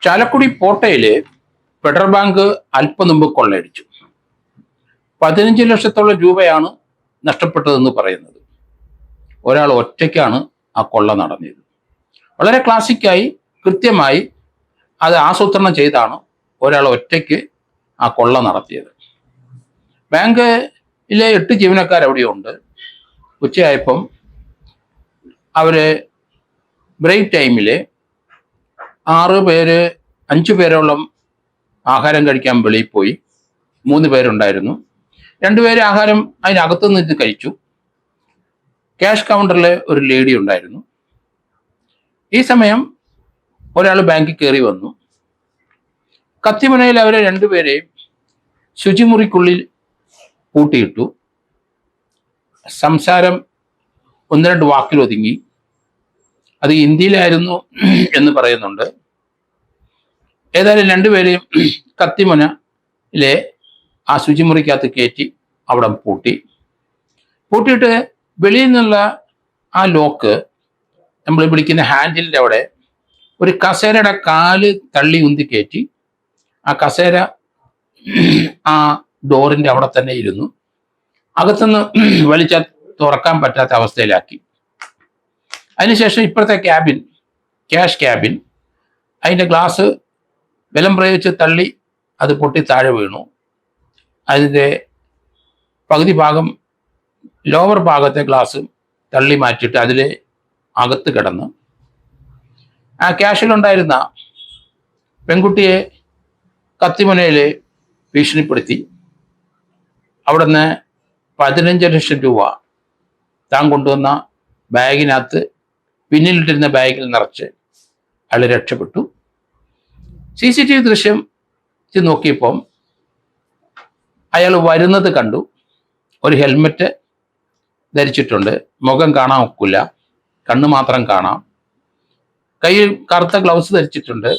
Chalakudy പോട്ടയില് federal bank അല്പം മുമ്പ് കൊള്ളയടിച്ചു. 15 ലക്ഷത്തോളം രൂപയാണ് നഷ്ടപ്പെട്ടതെന്ന് പറയുന്നത്. ഒരാൾ ഒറ്റയ്ക്കാണ് ആ കൊള്ള നടത്തിയത്. വളരെ ക്ലാസിക്കായി കൃത്യമായി അത് ആസൂത്രണം ചെയ്താണ് ഒരാൾ ഒറ്റയ്ക്ക് ആ കൊള്ള നടത്തിയത്. ബാങ്കിലെ 8 ജീവനക്കാർ അവിടെയുണ്ട്. ഉച്ചയായപ്പം അവര് ബ്രേക്ക് ടൈമില് 5 പേരോളം ആഹാരം കഴിക്കാൻ വെളിയിൽ പോയി. 3 പേരുണ്ടായിരുന്നു. 2 പേര് ആഹാരം അതിനകത്തു നിന്ന് കഴിച്ചു. ക്യാഷ് കൗണ്ടറിൽ ഒരു ലേഡി ഉണ്ടായിരുന്നു. ഈ സമയം ഒരാൾ ബാങ്കിൽ കയറി വന്നു. കത്തിമുനയിൽ അവരെ 2 പേരെയും ശുചിമുറിക്കുള്ളിൽ പൂട്ടിയിട്ടു. സംസാരം 1-2 വാക്കിൽ ഒതുങ്ങി. അത് ഹിന്ദിയിലായിരുന്നു എന്ന് പറയുന്നുണ്ട്. ഏതായാലും 2 പേരെയും കത്തിമുനയിലെ ആ ശുചിമുറിക്കകത്ത് കയറ്റി അവിടെ പൂട്ടിയിട്ട് വെളിയിൽ നിന്നുള്ള ആ ലോക്ക് നമ്മൾ വിളിക്കുന്ന ഹാൻഡിലിൻ്റെ അവിടെ ഒരു കസേരയുടെ കാല് തള്ളി ഉന്തി കയറ്റി ആ കസേര ആ ഡോറിൻ്റെ അവിടെ തന്നെ ഇരുന്നു. അകത്തുനിന്ന് വലിച്ചാൽ തുറക്കാൻ പറ്റാത്ത അവസ്ഥയിലാക്കി. അതിനുശേഷം ഇപ്പോഴത്തെ ക്യാഷ് ക്യാബിൻ അതിൻ്റെ ഗ്ലാസ് ബലം പ്രയോഗിച്ച് തള്ളി അത് പൊട്ടി താഴെ വീണു. അതിൻ്റെ പകുതി ഭാഗം ലോവർ ഭാഗത്തെ ഗ്ലാസ് തള്ളി മാറ്റിയിട്ട് അതിൽ അകത്ത് കിടന്ന് ആ ക്യാഷിലുണ്ടായിരുന്ന പെൺകുട്ടിയെ കത്തിമുനയിൽ ഭീഷണിപ്പെടുത്തി അവിടുന്ന് 15 ലക്ഷം രൂപ താൻ കൊണ്ടുവന്ന ബാഗിനകത്ത് പിന്നിലിട്ടിരുന്ന ബാഗിൽ നിറച്ച് അയാൾ രക്ഷപ്പെട്ടു. CCTV ദൃശ്യം നോക്കിയപ്പം അയാൾ വരുന്നത് കണ്ടു. ഒരു ഹെൽമെറ്റ് ധരിച്ചിട്ടുണ്ട്. മുഖം കാണാൻ ഒക്കില്ല, കണ്ണ് മാത്രം കാണാം. കയ്യിൽ കറുത്ത ഗ്ലൗസ് ധരിച്ചിട്ടുണ്ട്.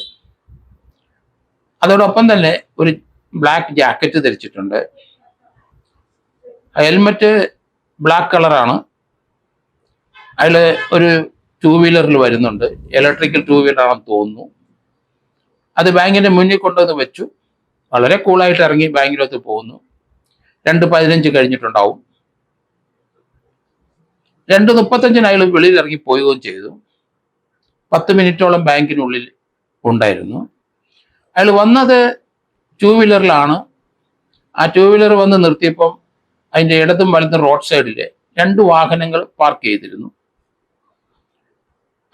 അതോടൊപ്പം തന്നെ ഒരു ബ്ലാക്ക് ജാക്കറ്റ് ധരിച്ചിട്ടുണ്ട്. ഹെൽമെറ്റ് ബ്ലാക്ക് കളറാണ്. അയാൾ ഒരു 2 വീലറിൽ വരുന്നുണ്ട്. ഇലക്ട്രിക്കൽ 2 വീലറാണെന്ന് തോന്നുന്നു. അത് ബാങ്കിന്റെ മുന്നിൽ കൊണ്ടുവന്ന് വെച്ചു. വളരെ കൂളായിട്ട് ഇറങ്ങി ബാങ്കിനകത്ത് പോകുന്നു. 2:15 കഴിഞ്ഞിട്ടുണ്ടാവും. 2:35 അയാൾ വെളിയിൽ ഇറങ്ങി പോവുകയും ചെയ്തു. 10 മിനിറ്റോളം ബാങ്കിനുള്ളിൽ ഉണ്ടായിരുന്നു. അയാൾ വന്നത് 2 വീലറിലാണ്. ആ 2 വീലർ വന്ന് നിർത്തിയപ്പം അതിൻ്റെ ഇടതും വലതും റോഡ് സൈഡിൽ 2 വാഹനങ്ങൾ പാർക്ക് ചെയ്തിരുന്നു.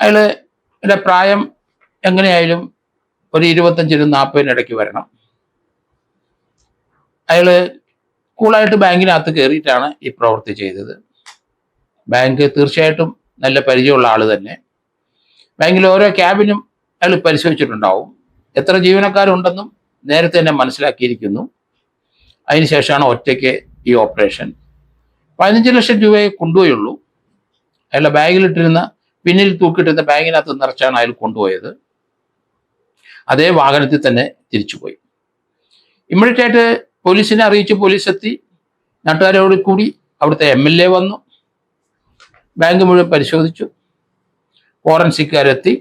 അയാളുടെ പ്രായം എങ്ങനെയായാലും ഒരു 25-40 ഇടയ്ക്ക് വരണം. അയാൾ കൂളായിട്ട് ബാങ്കിനകത്ത് കയറിയിട്ടാണ് ഈ പ്രവൃത്തി ചെയ്തത്. ബാങ്ക് തീർച്ചയായിട്ടും നല്ല പരിചയമുള്ള ആൾ തന്നെ. ബാങ്കിൽ ഓരോ ക്യാബിനും അയാൾ പരിശോധിച്ചിട്ടുണ്ടാവും. എത്ര ജീവനക്കാരുണ്ടെന്നും നേരത്തെ തന്നെ മനസ്സിലാക്കിയിരിക്കുന്നു. അതിനുശേഷമാണ് ഒറ്റയ്ക്ക് ഈ ഓപ്പറേഷൻ. 15 ലക്ഷം രൂപയെ കൊണ്ടുപോയുള്ളൂ. അയാളുടെ ബാഗിലിട്ടിരുന്ന പിന്നിൽ തൂക്കിയിട്ടിരുന്ന ബാഗിനകത്ത് നിറച്ചാണ് അയാൾ കൊണ്ടുപോയത്. അതേ വാഹനത്തിൽ തന്നെ തിരിച്ചുപോയി. ഇമ്മീഡിയറ്റ് ആയിട്ട് പോലീസിനെ അറിയിച്ച് പോലീസ് എത്തി. നാട്ടുകാരോട് കൂടി അവിടുത്തെ MLA വന്നു. ബാങ്ക് മുഴുവൻ പരിശോധിച്ചു. ഫോറൻസിക്കാരെത്തി,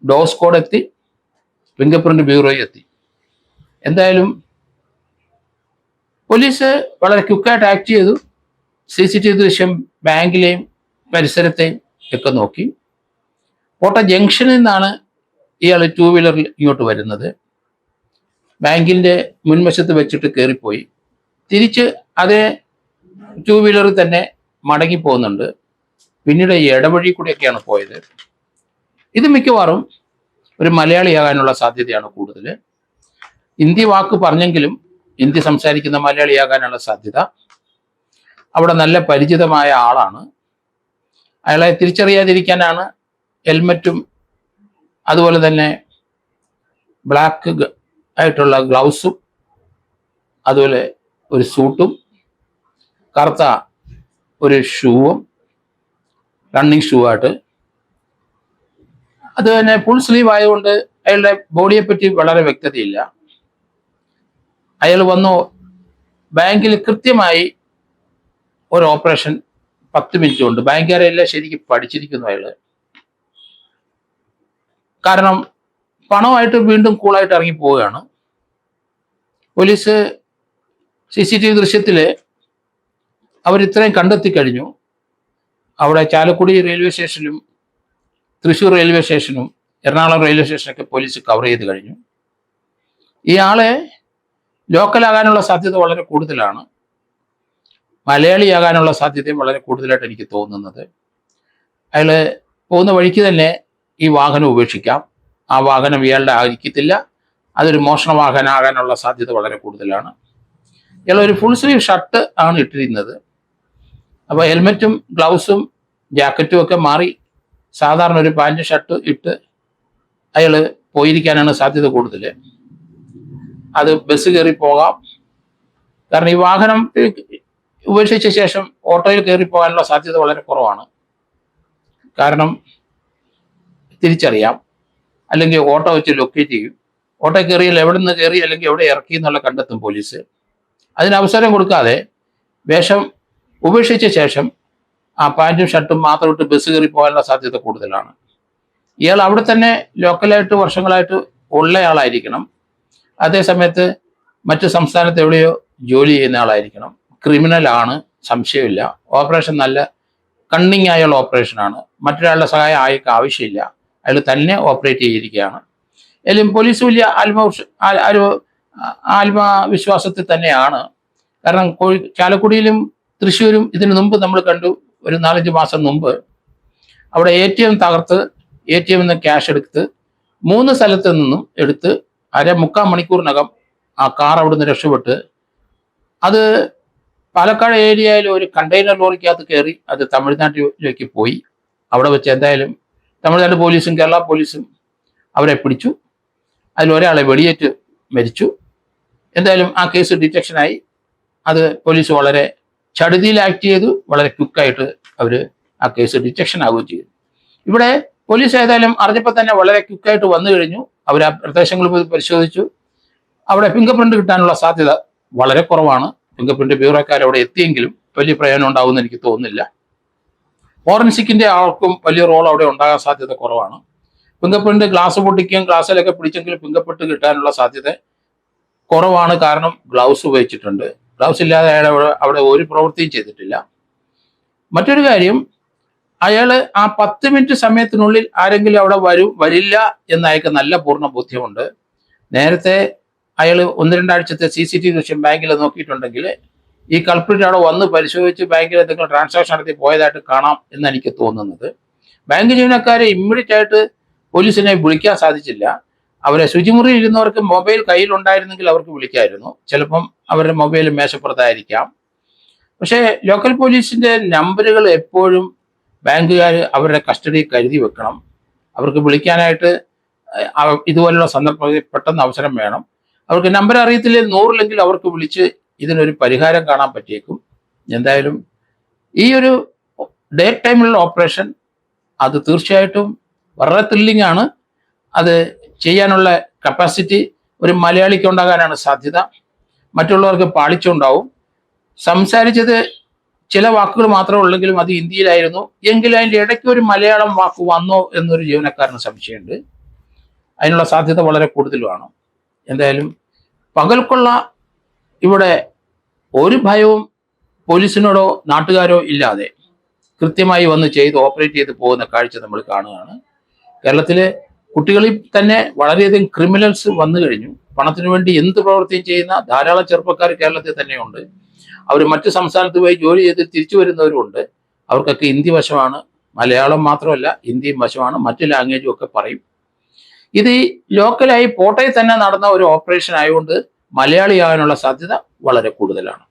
ഡോഗ് സ്ക്വാഡ് എത്തി, ഫിംഗർ പ്രിന്റ് ബ്യൂറോ എത്തി. എന്തായാലും പോലീസ് വളരെ ക്വിക്കായിട്ട് ആക്ട് ചെയ്തു. CCTV ദൃശ്യം ബാങ്കിലെയും പരിസരത്തെയും ഒക്കെ നോക്കി. കോട്ട ജംഗ്ഷനിൽ നിന്നാണ് ഇയാൾ 2 വീലറിൽ ഇങ്ങോട്ട് വരുന്നത്. ബാങ്കിൻ്റെ മുൻവശത്ത് വെച്ചിട്ട് കയറിപ്പോയി. തിരിച്ച് അതേ 2 വീലറിൽ തന്നെ മടങ്ങി പോകുന്നുണ്ട്. പിന്നീട് ഇടവഴി കൂടെയൊക്കെയാണ് പോയത്. ഇത് മിക്കവാറും ഒരു മലയാളിയാകാനുള്ള സാധ്യതയാണ് കൂടുതൽ. ഹിന്ദി വാക്ക് പറഞ്ഞെങ്കിലും ഹിന്ദി സംസാരിക്കുന്ന മലയാളിയാകാനുള്ള സാധ്യത. അവിടെ നല്ല പരിചിതമായ ആളാണ്. അയാളെ തിരിച്ചറിയാതിരിക്കാനാണ് ഹെൽമറ്റും അതുപോലെ തന്നെ ബ്ലാക്ക് ആയിട്ടുള്ള ഗ്ലൗസും അതുപോലെ ഒരു സൂട്ടും കറുത്ത ഒരു ഷൂവും റണ്ണിങ് ഷൂ ആയിട്ട്. അത് തന്നെ ഫുൾ സ്ലീവ് ആയതുകൊണ്ട് അയാളുടെ ബോഡിയെ പറ്റി വളരെ വ്യക്തതയില്ല. അയാൾ വന്നു ബാങ്കിൽ കൃത്യമായി ഒരു ഓപ്പറേഷൻ 10 മിനിറ്റ് കൊണ്ട്. ബാങ്കുകാരെല്ലാം ശരിക്കും പഠിച്ചിരിക്കുന്നു അയാൾ. കാരണം പണമായിട്ട് വീണ്ടും കൂളായിട്ട് ഇറങ്ങി പോവുകയാണ്. പോലീസ് CCTV ദൃശ്യത്തിൽ അവരിത്രയും കണ്ടെത്തി കഴിഞ്ഞു. അവിടെ ചാലക്കുടി റെയിൽവേ സ്റ്റേഷനിലും തൃശ്ശൂർ റെയിൽവേ സ്റ്റേഷനും എറണാകുളം റെയിൽവേ സ്റ്റേഷനൊക്കെ പോലീസ് കവർ ചെയ്ത് കഴിഞ്ഞു. ഇയാളെ ലോക്കലാകാനുള്ള സാധ്യത വളരെ കൂടുതലാണ്. മലയാളിയാകാനുള്ള സാധ്യതയും വളരെ കൂടുതലായിട്ട് എനിക്ക് തോന്നുന്നത്. അയാൾ പോകുന്ന വഴിക്ക് തന്നെ ഈ വാഹനം ഉപേക്ഷിക്കാം. ആ വാഹനം ഇയാളുടെ ആയിരിക്കത്തില്ല. അതൊരു മോഷണ വാഹനമാകാനുള്ള സാധ്യത വളരെ കൂടുതലാണ്. ഇയാൾ ഒരു ഫുൾ സ്ലീവ് ഷർട്ട് ആണ് ഇട്ടിരുന്നത്. അപ്പോൾ ഹെൽമെറ്റും ഗ്ലൗസും ജാക്കറ്റും ഒക്കെ മാറി സാധാരണ ഒരു പാൻറ് ഷർട്ട് ഇട്ട് അയാൾ പോയിരിക്കാനാണ് സാധ്യത കൂടുതൽ. അത് ബസ് കയറി പോകാം. കാരണം ഈ വാഹനം ഉപേക്ഷിച്ച ശേഷം ഓട്ടോയിൽ കയറി പോകാനുള്ള സാധ്യത വളരെ കുറവാണ്. കാരണം തിരിച്ചറിയാം, അല്ലെങ്കിൽ ഓട്ടോ വെച്ച് ലൊക്കേറ്റ് ചെയ്യും. ഓട്ടോ കയറിയാൽ എവിടെ നിന്ന് കയറി അല്ലെങ്കിൽ എവിടെ ഇറക്കി എന്നുള്ള കണ്ടെത്തും പോലീസ്. അതിന് അവസരം കൊടുക്കാതെ വേഷം ഉപേക്ഷിച്ച ശേഷം ആ പാൻറ്റും ഷർട്ടും മാത്രം ഇട്ട് ബസ് കയറി പോകാനുള്ള സാധ്യത കൂടുതലാണ്. ഇയാൾ അവിടെ തന്നെ ലോക്കലായിട്ട് വർഷങ്ങളായിട്ട് ഉള്ളയാളായിരിക്കണം. അതേസമയത്ത് മറ്റു സംസ്ഥാനത്ത് എവിടെയോ ജോലി ചെയ്യുന്ന ആളായിരിക്കണം. ക്രിമിനലാണ്, സംശയമില്ല. ഓപ്പറേഷൻ നല്ല കണ്ണിങ് ആയുള്ള ഓപ്പറേഷനാണ്. മറ്റൊരാളുടെ സഹായം അയാൾക്ക് ആവശ്യമില്ല. അയാൾ തന്നെ ഓപ്പറേറ്റ് ചെയ്തിരിക്കുകയാണ്. എങ്കിലും പോലീസ് വലിയ ആത്മവിശ്വാസത്തിൽ തന്നെയാണ്. കാരണം ചാലക്കുടിയിലും തൃശ്ശൂരും ഇതിനു മുമ്പ് നമ്മൾ കണ്ടു. ഒരു 4-5 മാസം മുമ്പ് അവിടെ ATM തകർത്ത് ATM നിന്ന് ക്യാഷ് എടുത്ത് 3 സ്ഥലത്ത് നിന്നും എടുത്ത് 3/4 മണിക്കൂറിനകം ആ കാർ അവിടുന്ന് രക്ഷപ്പെട്ട് അത് പാലക്കാട് ഏരിയയിൽ ഒരു കണ്ടെയ്നർ ലോറിക്കകത്ത് കയറി അത് തമിഴ്നാട്ടിലേക്ക് പോയി. അവിടെ വെച്ച് എന്തായാലും തമിഴ്നാട് പോലീസും കേരള പോലീസും അവരെ പിടിച്ചു. അതിലൊരാളെ വെടിയേറ്റ് മരിച്ചു. എന്തായാലും ആ കേസ് ഡിറ്റക്ഷനായി. അത് പോലീസ് വളരെ ചടുതിയിൽ ആക്ട് ചെയ്തു. വളരെ ക്വിക്കായിട്ട് അവർ ആ കേസ് ഡിറ്റക്ഷൻ ആവുകയും ചെയ്തു. ഇവിടെ പോലീസ് ഏതായാലും അറിഞ്ഞപ്പോൾ തന്നെ വളരെ ക്വിക്കായിട്ട് വന്നു കഴിഞ്ഞു. അവർ ആ പ്രദേശങ്ങളിൽ പോയി പരിശോധിച്ചു. അവിടെ ഫിംഗർ പ്രിന്റ് കിട്ടാനുള്ള സാധ്യത വളരെ കുറവാണ്. ഫിംഗർ പ്രിന്റ് ബ്യൂറോക്കാർ അവിടെ എത്തിയെങ്കിലും വലിയ പ്രയോജനം ഉണ്ടാവുമെന്ന് എനിക്ക് തോന്നുന്നില്ല. ഫോറൻസിക്കിന്റെ ആൾക്കും വലിയ റോൾ അവിടെ ഉണ്ടാകാൻ സാധ്യത കുറവാണ്. ഫിംഗർ പ്രിന്റ് ഗ്ലാസ് പൊട്ടിക്കുകയും ഗ്ലാസ്സിലൊക്കെ പിടിച്ചെങ്കിലും ഫിംഗർ പ്രിന്റ് കിട്ടാനുള്ള സാധ്യത കുറവാണ്. കാരണം ഗ്ലൗസ് ഉപയോഗിച്ചിട്ടുണ്ട്. ഗ്ലൗസ് ഇല്ലാതെ അയാൾ അവിടെ ഒരു പ്രവൃത്തിയും ചെയ്തിട്ടില്ല. മറ്റൊരു കാര്യം, അയാൾ ആ 10 മിനിറ്റ് സമയത്തിനുള്ളിൽ ആരെങ്കിലും അവിടെ വരില്ല എന്ന് അയാൾക്ക് നല്ല പൂർണ്ണ ബോധ്യമുണ്ട്. നേരത്തെ അയാൾ 1-2 ആഴ്ചത്തെ CCTV ദൃശ്യം ബാങ്കിൽ നോക്കിയിട്ടുണ്ടെങ്കിൽ ഈ കൾപ്രിറ്റ് അവിടെ വന്ന് പരിശോധിച്ച് ബാങ്കിൽ എന്തെങ്കിലും ട്രാൻസാക്ഷൻ നടത്തി പോയതായിട്ട് കാണാം എന്ന് എനിക്ക് തോന്നുന്നത്. ബാങ്ക് ജീവനക്കാരെ ഇമ്മീഡിയറ്റ് ആയിട്ട് പോലീസിനെ വിളിക്കാൻ സാധിച്ചില്ല. അവരെ ശുചിമുറിയിൽ ഇരുന്നവർക്ക് മൊബൈൽ കയ്യിലുണ്ടായിരുന്നെങ്കിൽ അവർക്ക് വിളിക്കായിരുന്നു. ചിലപ്പം അവരുടെ മൊബൈൽ മേശപ്പുറത്തായിരിക്കാം. പക്ഷേ ലോക്കൽ പോലീസിന്റെ നമ്പറുകൾ എപ്പോഴും ബാങ്കുകാർ അവരുടെ കസ്റ്റഡിയിൽ കരുതി വെക്കണം. അവർക്ക് വിളിക്കാനായിട്ട് ഇതുപോലുള്ള സന്ദർഭത്തിൽ പെട്ടെന്ന് അവസരം വേണം. അവർക്ക് നമ്പർ അറിയത്തില്ലേ 100-ലെങ്കിൽ അവർക്ക് വിളിച്ച് ഇതിനൊരു പരിഹാരം കാണാൻ പറ്റിയേക്കും. എന്തായാലും ഈ ഒരു ഡേ ടൈമിലുള്ള ഓപ്പറേഷൻ അത് തീർച്ചയായിട്ടും വളരെ ത്രില്ലിംഗ് ആണ്. അത് ചെയ്യാനുള്ള കപ്പാസിറ്റി ഒരു മലയാളിക്ക് ഉണ്ടാകാനാണ് സാധ്യത. മറ്റുള്ളവർക്ക് പാളിച്ചുണ്ടാവും. സംസാരിച്ചത് ചില വാക്കുകൾ മാത്രമേ ഉള്ളെങ്കിലും അത് ഹിന്ദിയിലായിരുന്നു. എങ്കിലും അതിൻ്റെ ഇടയ്ക്ക് ഒരു മലയാളം വാക്ക് വന്നോ എന്നൊരു ജീവനക്കാരന് സംശയമുണ്ട്. അതിനുള്ള സാധ്യത വളരെ കൂടുതലുമാണ്. എന്തായാലും പകൽക്കൊള്ള ഇവിടെ ഒരു ഭയവും പോലീസിനോടോ നാട്ടുകാരോ ഇല്ലാതെ കൃത്യമായി വന്ന് ചെയ്ത് ഓപ്പറേറ്റ് ചെയ്ത് പോകുന്ന കാഴ്ച നമ്മൾ കാണുകയാണ്. കേരളത്തിലെ കുട്ടികളിൽ തന്നെ വളരെയധികം ക്രിമിനൽസ് വന്നു കഴിഞ്ഞു. പണത്തിന് വേണ്ടി എന്ത് പ്രവൃത്തിയും ചെയ്യുന്ന ധാരാളം ചെറുപ്പക്കാർ കേരളത്തിൽ തന്നെയുണ്ട്. അവർ മറ്റു സംസ്ഥാനത്ത് പോയി ജോലി ചെയ്ത് തിരിച്ചു വരുന്നവരുമുണ്ട്. അവർക്കൊക്കെ ഹിന്ദി വശമാണ്. മലയാളം മാത്രമല്ല, ഹിന്ദിയും വശമാണ്. മറ്റു ലാംഗ്വേജും ഒക്കെ പറയും. ഇത് ഈ ലോക്കലായി പോട്ടയിൽ തന്നെ നടന്ന ഒരു ഓപ്പറേഷൻ ആയതുകൊണ്ട് മലയാളിയാകാനുള്ള സാധ്യത വളരെ കൂടുതലാണ്.